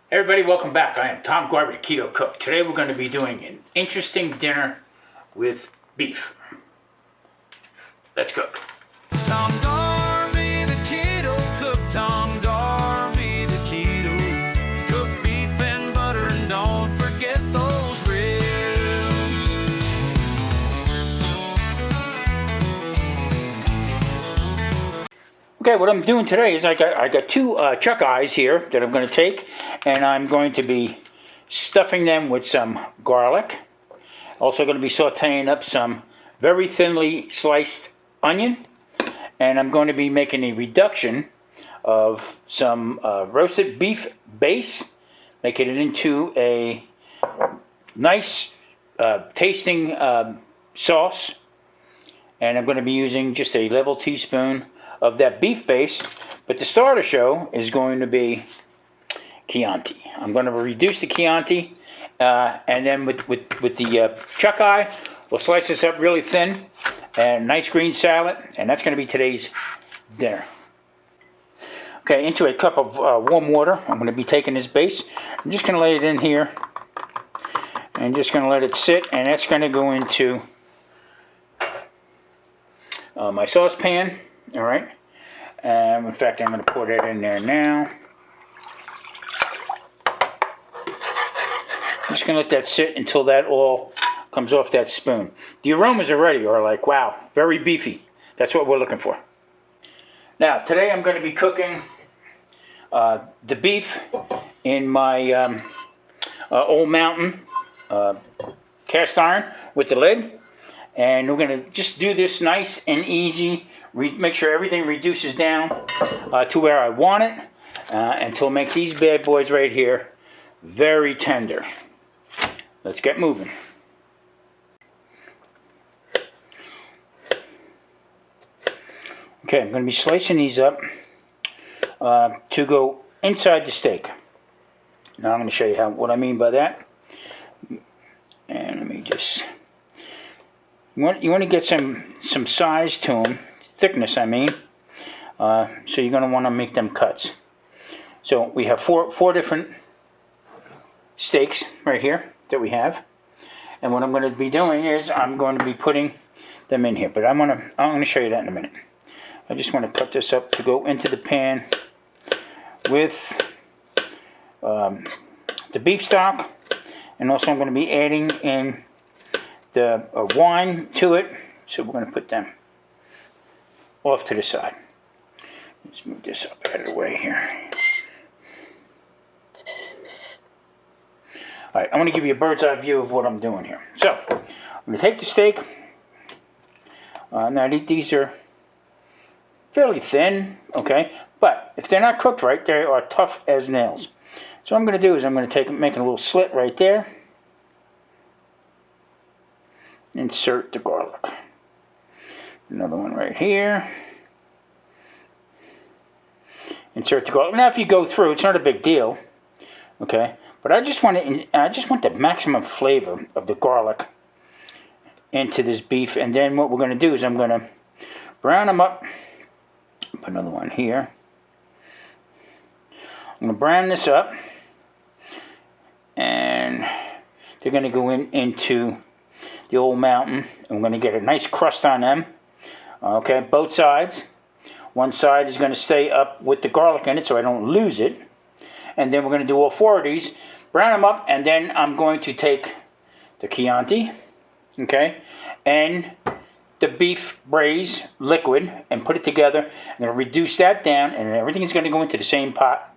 Hey everybody, welcome back. I am Tom GARVEY, Keto Cook. Today we're going to be doing an interesting dinner with beef. Let's cook. Tom GARVEY, the Keto Cook. Tom GARVEY, the Keto Cook. Beef and butter, and don't forget those ribs. Okay, what I'm doing today is I got two chuck eyes here that I'm going to take, and I'm going to be stuffing them with some garlic. Also going to be sauteing up some very thinly sliced onion, and I'm going to be making a reduction of some roasted beef base, making it into a nice tasting sauce, and I'm going to be using just a level teaspoon of that beef base. But the star of the show is going to be Chianti. I'm going to reduce the Chianti, and then with the chuck eye, we'll slice this up really thin, and nice green salad, and that's going to be today's dinner. Okay, into a cup of warm water, I'm going to be taking this base. I'm just going to lay it in here, and just going to let it sit, and that's going to go into my saucepan. All right, in fact, I'm going to pour that in there now. I'm just going to let that sit until that all comes off that spoon. The aromas already are like, wow, very beefy. That's what we're looking for. Now, today I'm going to be cooking the beef in my old mountain cast iron with the lid. And we're going to just do this nice and easy. Make sure everything reduces down to where I want it until make these bad boys right here very tender. Let's get moving. Okay, I'm going to be slicing these up to go inside the steak. Now I'm going to show you what I mean by that. And let me just... You want to get some size to them, thickness I mean. So you're going to want to make them cuts. So we have four different steaks right here that we have, and what I'm going to be doing is I'm going to be putting them in here. But I'm going to show you that in a minute. I just want to cut this up to go into the pan with the beef stock, and also I'm going to be adding in the wine to it. So we're going to put them off to the side. Let's move this up out of the way here. Alright, I want to give you a bird's eye view of what I'm doing here. So, I'm going to take the steak. Now these are fairly thin, okay? But if they're not cooked right, they are tough as nails. So what I'm going to do is I'm going to make a little slit right there. Insert the garlic. Another one right here. Insert the garlic. Now if you go through, it's not a big deal, okay? But I just want the maximum flavor of the garlic into this beef, and then what we're going to do is I'm going to brown them up. Put another one here. I'm going to brown this up, and they're going to go into the old mountain. I'm going to get a nice crust on them. Okay, both sides. One side is going to stay up with the garlic in it so I don't lose it. And then we're going to do all four of these, brown them up, and then I'm going to take the Chianti, okay, and the beef braise liquid and put it together. I'm going to reduce that down, and everything is going to go into the same pot,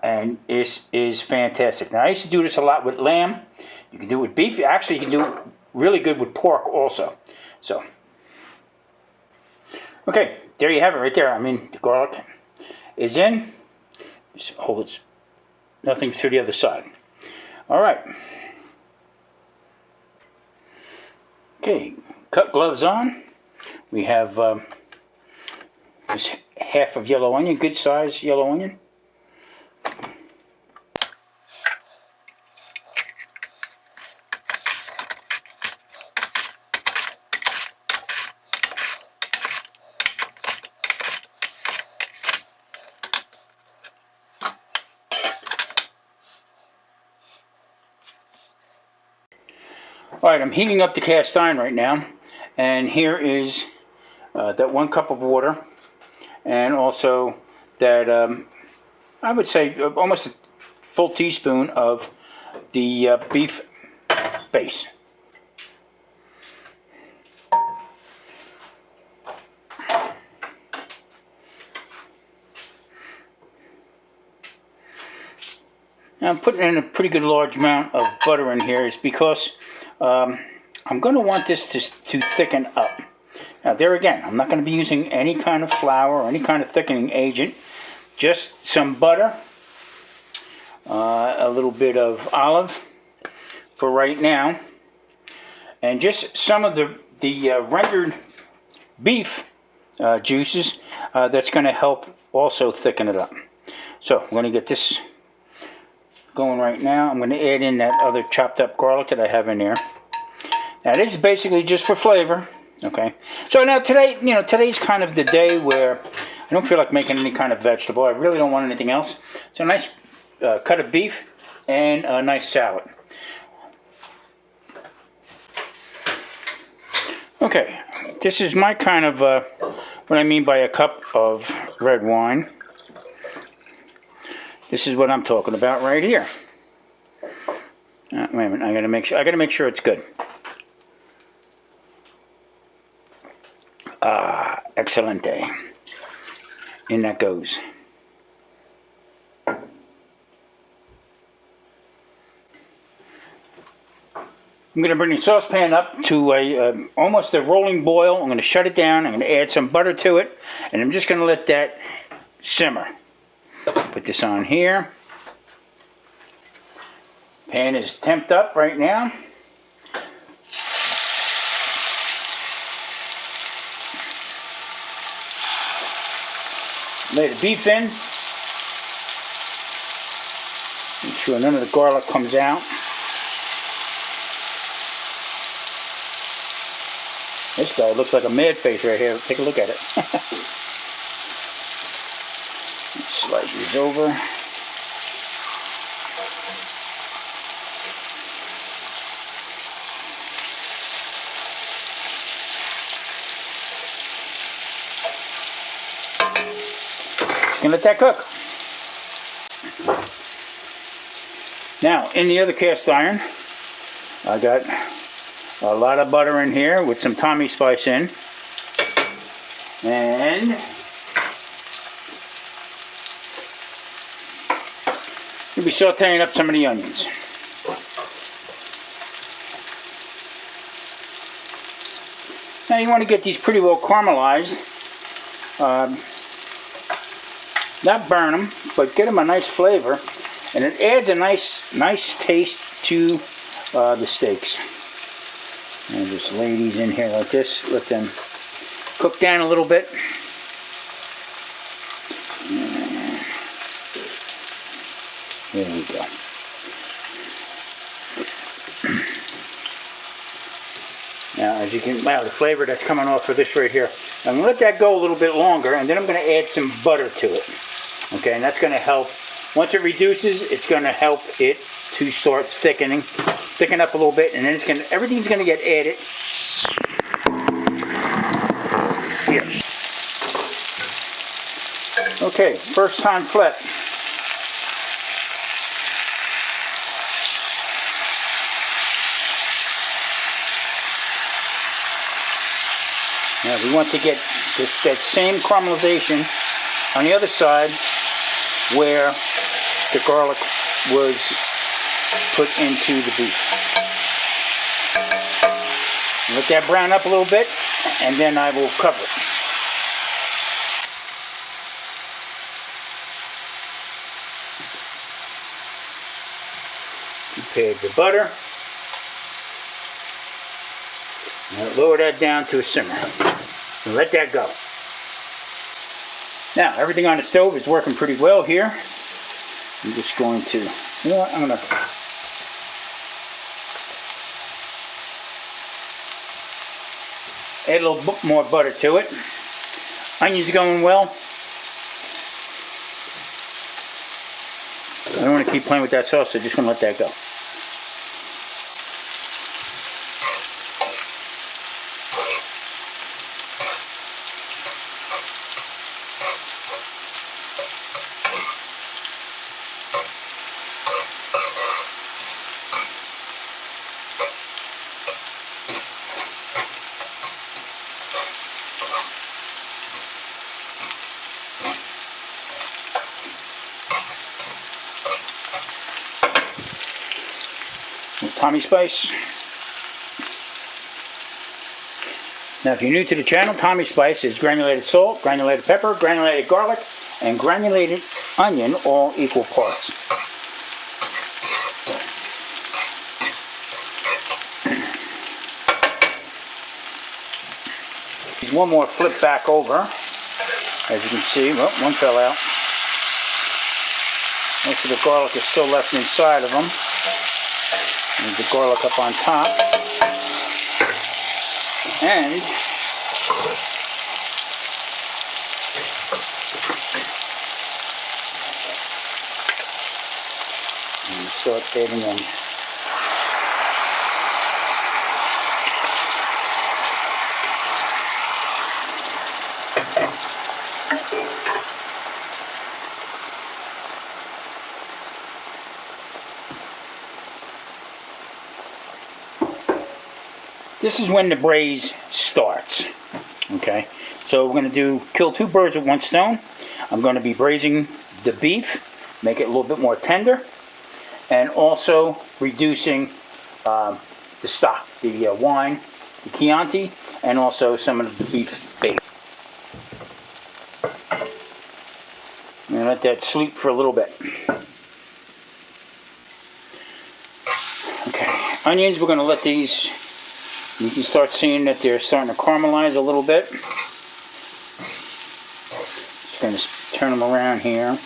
and it is fantastic. Now, I used to do this a lot with lamb. You can do it with beef. Actually, you can do it really good with pork also. So, okay, there you have it right there. I mean, the garlic is in. Just hold it, nothing through the other side. All right. Okay, cut gloves on. We have this half of yellow onion, good size yellow onion. Alright, I'm heating up the cast iron right now, and here is that 1 cup of water, and also that I would say almost a full teaspoon of the beef base. Now I'm putting in a pretty good large amount of butter in here is because I'm going to want this to thicken up. Now there again, I'm not going to be using any kind of flour or any kind of thickening agent. Just some butter, a little bit of olive for right now, and just some of the rendered beef juices that's going to help also thicken it up. So I'm going to get this going right now. I'm going to add in that other chopped up garlic that I have in there. Now this is basically just for flavor, okay? So now today, today's kind of the day where I don't feel like making any kind of vegetable. I really don't want anything else. So a nice cut of beef and a nice salad. Okay, this is my kind of, what I mean by a cup of red wine. This is what I'm talking about right here. Wait a minute, I gotta make sure it's good. Excelente. In that goes. I'm going to bring the saucepan up to almost a rolling boil. I'm going to shut it down. I'm going to add some butter to it, and I'm just going to let that simmer. Put this on here. Pan is temped up right now. Lay the beef in. Make sure none of the garlic comes out. This guy looks like a mad face right here. Take a look at it. Slide these over. And let that cook. Now, in the other cast iron, I got a lot of butter in here with some Tommy spice in. And we'll be sauteing up some of the onions. Now you want to get these pretty well caramelized. Not burn them, but get them a nice flavor, and it adds a nice taste to the steaks. And just lay these in here like this. Let them cook down a little bit. There we go. Now, as you can, wow, the flavor that's coming off of this right here. I'm going to let that go a little bit longer, and then I'm going to add some butter to it. Okay, and that's going to help. Once it reduces, it's going to help it to start thicken up a little bit, and then everything's going to get added here. Okay, first time flip. Now we want to get that same caramelization on the other side where the garlic was put into the beef. Let that brown up a little bit, and then I will cover it. Prepared the butter. Now lower that down to a simmer. And let that go. Now everything on the stove is working pretty well here. I'm just going to, you know what, I'm going to add a little bit more butter to it. Onions going well. I don't want to keep playing with that sauce, so I'm just going to let that go. Tommy Spice. Now, if you're new to the channel, Tommy Spice is granulated salt, granulated pepper, granulated garlic, and granulated onion, all equal parts. One more flip back over. As you can see, well, one fell out. Most of the garlic is still left inside of them. Need the garlic up on top. And start adding in. This is when the braise starts. Okay, so we're going to kill two birds with one stone. I'm going to be braising the beef, make it a little bit more tender, and also reducing the stock, the wine, the Chianti, and also some of the beef bake. I'm going to let that sleep for a little bit. Okay, onions, we're going to let these. You can start seeing that they're starting to caramelize a little bit. Just going to turn them around here.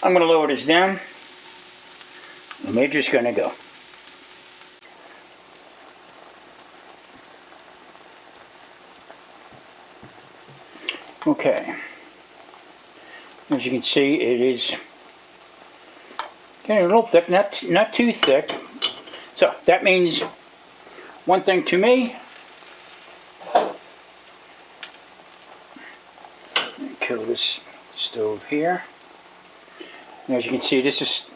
I'm going to lower this down, and we're just going to go. Okay, as you can see, it is getting a little thick, not too thick. So that means one thing to me. Kill this stove here. And as you can see, this is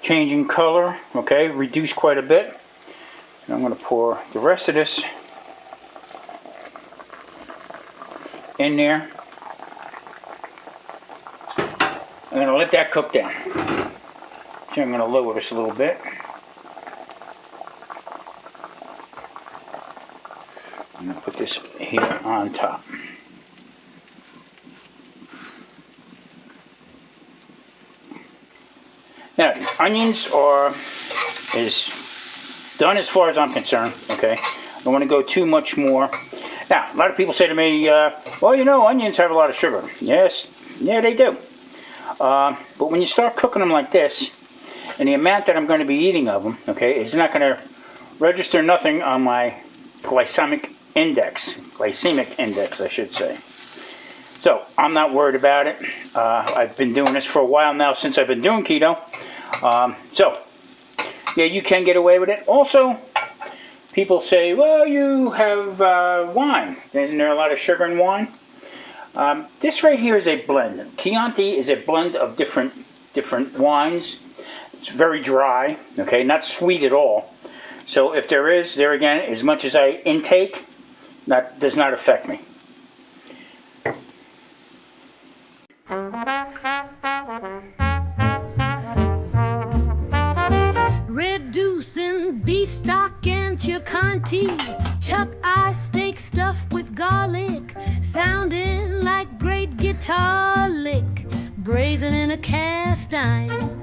changing color. Okay, reduced quite a bit. And I'm going to pour the rest of this in there. I'm going to let that cook down. So I'm going to lower this a little bit. I'm going to put this here on top. Now, the onions is done as far as I'm concerned. Okay, I don't want to go too much more. Now, a lot of people say to me, well, you know, onions have a lot of sugar. Yes, yeah, they do. But when you start cooking them like this, and the amount that I'm going to be eating of them, okay, is not going to register nothing on my glycemic index, I should say. So, I'm not worried about it. I've been doing this for a while now, since I've been doing keto. So, yeah, you can get away with it. Also, people say, well, you have wine. Isn't there a lot of sugar in wine? This right here is a blend. Chianti is a blend of different wines. It's very dry, okay, not sweet at all. So if there again, as much as I intake, that does not affect me. Reducing beef stock and Chianti, chuck eye steak stuffed with garlic, sounding like great guitar lick, braising in a cast iron,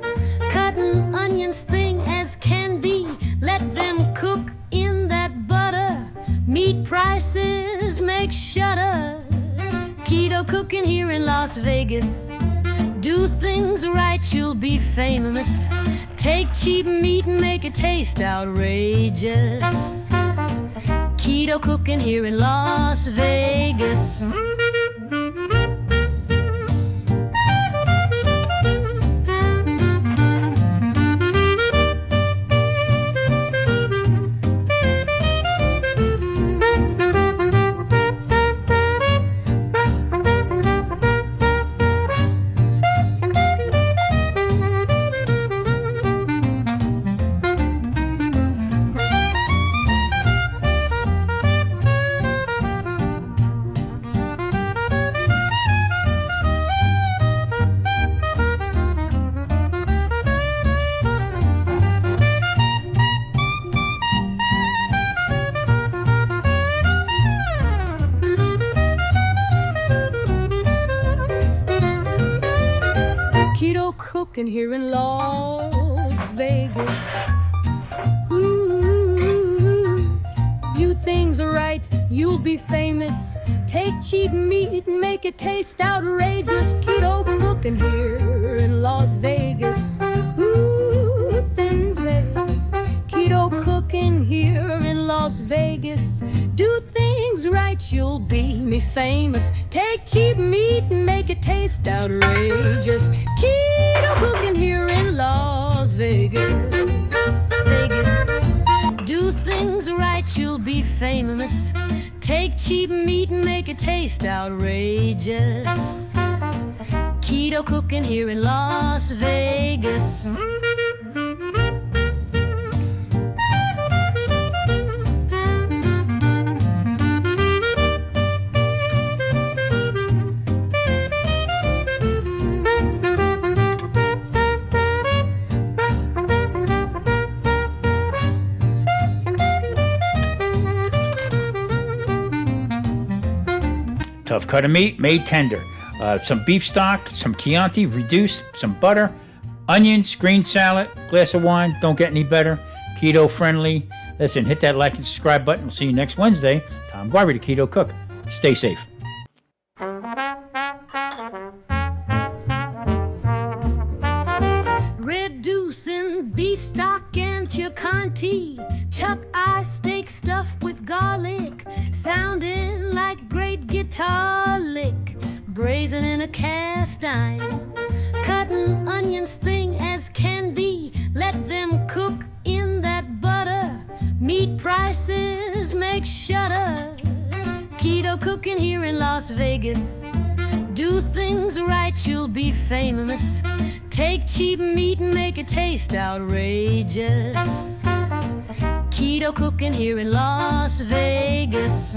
cutting onions thin as can be, let them cook in that butter, meat prices make shudder, keto cooking here in Las Vegas, do things right you'll be famous. Take cheap meat and make it taste outrageous. Keto cooking here in Las Vegas. cooking here in Las Vegas. Ooh, you things are right, you'll be famous. Take cheap meat and make it taste outrageous. Keto cooking here in Las Vegas. Ooh, things Vegas. Keto cooking here in Las Vegas. Do things right, you'll be me famous. Take cheap meat and make it taste outrageous. Keto cooking here in Las Vegas. Vegas. Do things right, you'll be famous. Take cheap meat and make it taste outrageous. Keto cooking here in Las Vegas. Tough cut of meat made tender. Some beef stock, some Chianti reduced, some butter, onions, green salad, glass of wine. Don't get any better. Keto friendly. Listen, hit that like and subscribe button. We'll see you next Wednesday. Tom Garvey, the Keto Cook. Stay safe. Reducing beef stock and Chianti. Chuck eye steak stuffed with garlic. Sounding like great guitar lick. Braising in a cast iron. Cutting onions thin as can be. Let them cook in that butter. Meat prices make shudder. Keto cooking here in Las Vegas. Do things right, you'll be famous. Take cheap meat and make it taste outrageous. Keto cooking here in Las Vegas.